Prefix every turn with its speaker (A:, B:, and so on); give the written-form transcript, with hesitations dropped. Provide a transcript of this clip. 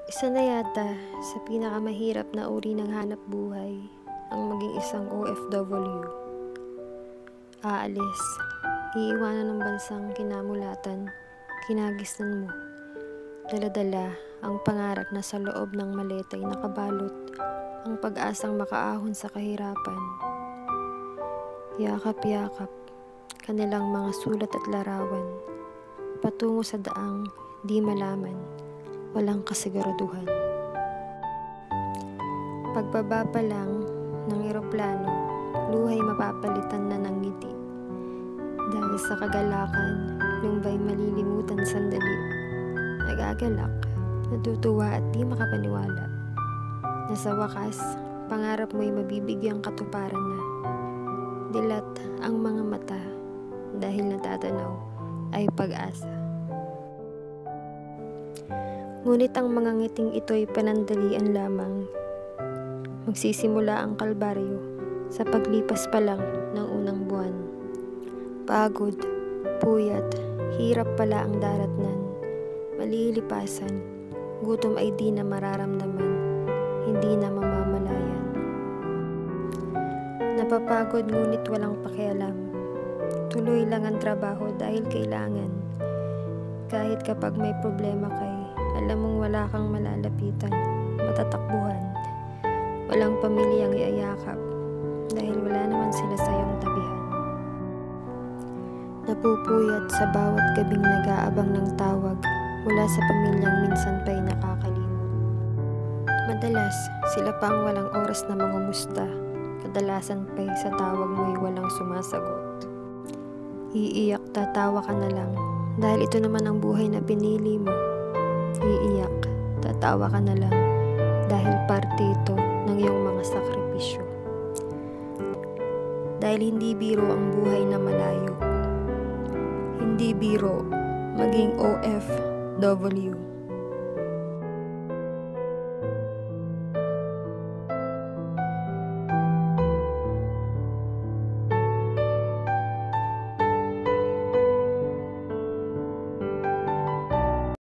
A: Isa na yata sa pinakamahirap na uri ng hanap buhay ang maging isang OFW. Aalis, iiwanan ng bansang kinamulatan, kinagisnan mo. Dala-dala ang pangarap na sa loob ng maleta ay nakabalot ang pag-asang makaahon sa kahirapan. Yakap-yakap, kanilang mga sulat at larawan, patungo sa daang di malaman, walang kasiguraduhan. Pagbaba pa lang ng eroplano, luhay mapapalitan na ng ngiti. Dahil sa kagalakan, lumbay malilimutan sandali. Nagagalak, natutuwa at di makapaniwala. Na sa wakas, pangarap mo'y mabibigyang katuparan na. Dilat ang mga mata dahil natatanaw ay pag-asa. Ngunit ang mga ngiting ito'y panandalian lamang. Magsisimula ang kalbaryo sa paglipas pa lang ng unang buwan. Pagod, puyat, hirap pala ang daratnan. Malilipasan, gutom ay di na mararamdaman, hindi na mamamalayan. Napapagod ngunit walang pakialam. Tuloy lang ang trabaho dahil kailangan. Kahit kapag may problema kay, alam mong wala kang malalapitan, matatakbuhan. Walang pamilyang iayakap dahil wala naman sila sa iyong tabihan. Napupuyat sa bawat gabing nag-aabang ng tawag mula sa pamilyang minsan pa'y nakakalimot. Madalas, sila pa ang walang oras na mangumusta. Kadalasan pa'y sa tawag mo'y walang sumasagot. Iiyak, tatawa ka na lang dahil ito naman ang buhay na pinili mo. Iiyak, tatawa ka na lang dahil parte ito ng iyong mga sakripisyo. Dahil hindi biro ang buhay na malayo. Hindi biro maging OFW.